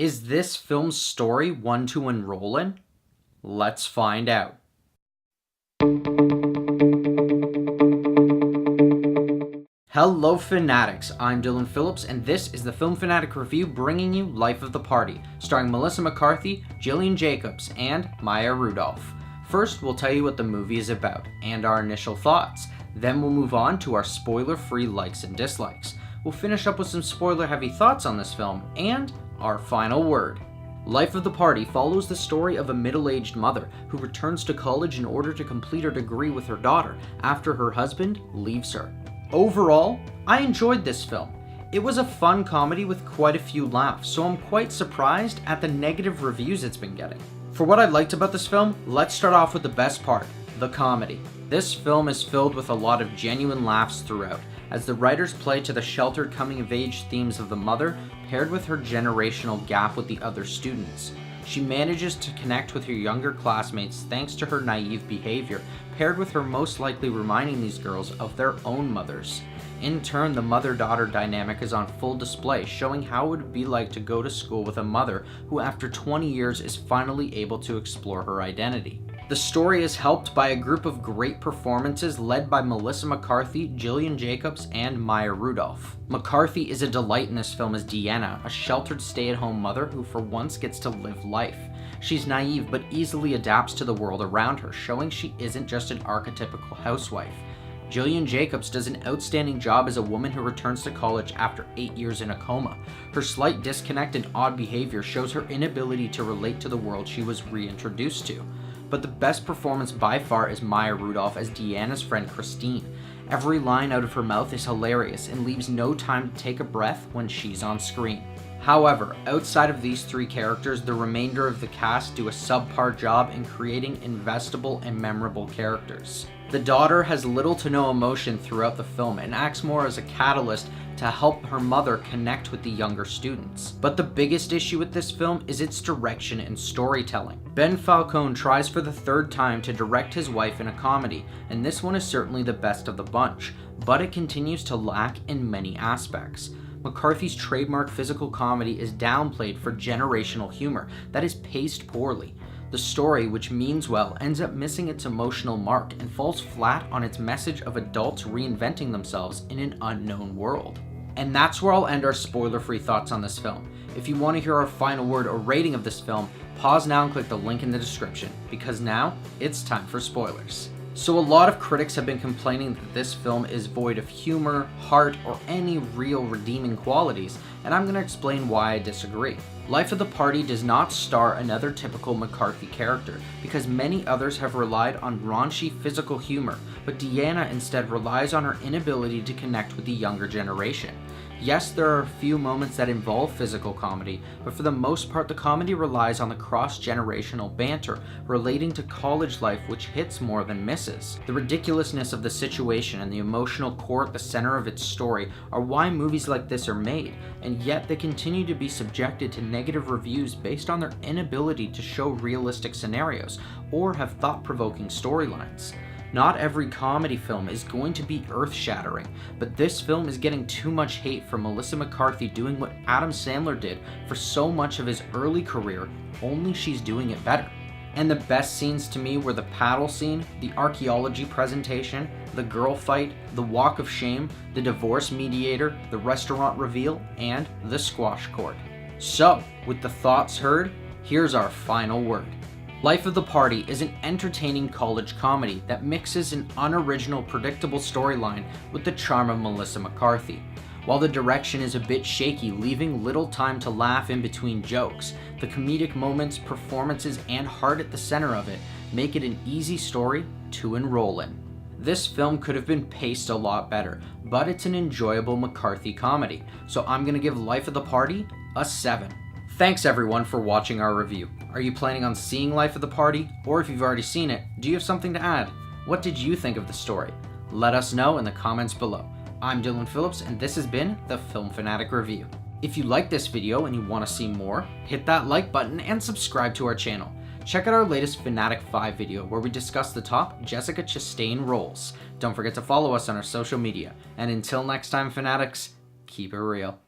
Is this film's story one to enroll in? Let's find out. Hello Fanatics, I'm Dylan Phillips, and this is the Film Fanatic Review bringing you Life of the Party, starring Melissa McCarthy, Gillian Jacobs, and Maya Rudolph. First, we'll tell you what the movie is about, and our initial thoughts. Then we'll move on to our spoiler-free likes and dislikes. We'll finish up with some spoiler-heavy thoughts on this film, and our final word. Life of the Party follows the story of a middle-aged mother who returns to college in order to complete her degree with her daughter after her husband leaves her. Overall, I enjoyed this film. It was a fun comedy with quite a few laughs, so I'm quite surprised at the negative reviews it's been getting. For what I liked about this film, let's start off with the best part, the comedy. This film is filled with a lot of genuine laughs throughout, as the writers play to the sheltered coming-of-age themes of the mother paired with her generational gap with the other students. She manages to connect with her younger classmates thanks to her naive behavior, paired with her most likely reminding these girls of their own mothers. In turn, the mother-daughter dynamic is on full display, showing how it would be like to go to school with a mother who after 20 years is finally able to explore her identity. The story is helped by a group of great performances led by Melissa McCarthy, Gillian Jacobs, and Maya Rudolph. McCarthy is a delight in this film as Deanna, a sheltered stay-at-home mother who for once gets to live life. She's naive but easily adapts to the world around her, showing she isn't just an archetypical housewife. Gillian Jacobs does an outstanding job as a woman who returns to college after 8 years in a coma. Her slight disconnect and odd behavior shows her inability to relate to the world she was reintroduced to. But the best performance by far is Maya Rudolph as Deanna's friend Christine. Every line out of her mouth is hilarious and leaves no time to take a breath when she's on screen. However, outside of these three characters, the remainder of the cast do a subpar job in creating investable and memorable characters. The daughter has little to no emotion throughout the film and acts more as a catalyst to help her mother connect with the younger students. But the biggest issue with this film is its direction and storytelling. Ben Falcone tries for the third time to direct his wife in a comedy, and this one is certainly the best of the bunch, but it continues to lack in many aspects. McCarthy's trademark physical comedy is downplayed for generational humor that is paced poorly. The story, which means well, ends up missing its emotional mark and falls flat on its message of adults reinventing themselves in an unknown world. And that's where I'll end our spoiler-free thoughts on this film. If you want to hear our final word or rating of this film, pause now and click the link in the description, because now it's time for spoilers. So a lot of critics have been complaining that this film is void of humor, heart, or any real redeeming qualities, and I'm going to explain why I disagree. Life of the Party does not star another typical McCarthy character, because many others have relied on raunchy physical humor, but Deanna instead relies on her inability to connect with the younger generation. Yes, there are a few moments that involve physical comedy, but for the most part the comedy relies on the cross-generational banter relating to college life, which hits more than misses. The ridiculousness of the situation and the emotional core at the center of its story are why movies like this are made, and yet they continue to be subjected to negative reviews based on their inability to show realistic scenarios or have thought-provoking storylines. Not every comedy film is going to be earth-shattering, but this film is getting too much hate for Melissa McCarthy doing what Adam Sandler did for so much of his early career, only she's doing it better. And the best scenes to me were the paddle scene, the archaeology presentation, the girl fight, the walk of shame, the divorce mediator, the restaurant reveal, and the squash court. So, with the thoughts heard, here's our final word. Life of the Party is an entertaining college comedy that mixes an unoriginal, predictable storyline with the charm of Melissa McCarthy. While the direction is a bit shaky, leaving little time to laugh in between jokes, the comedic moments, performances, and heart at the center of it make it an easy story to enroll in. This film could have been paced a lot better, but it's an enjoyable McCarthy comedy, so I'm gonna give Life of the Party a 7. Thanks everyone for watching our review. Are you planning on seeing Life of the Party? Or if you've already seen it, do you have something to add? What did you think of the story? Let us know in the comments below. I'm Dylan Phillips, and this has been the Film Fanatic Review. If you like this video and you want to see more, hit that like button and subscribe to our channel. Check out our latest Fanatic 5 video where we discuss the top Jessica Chastain roles. Don't forget to follow us on our social media. And until next time, Fanatics, keep it real.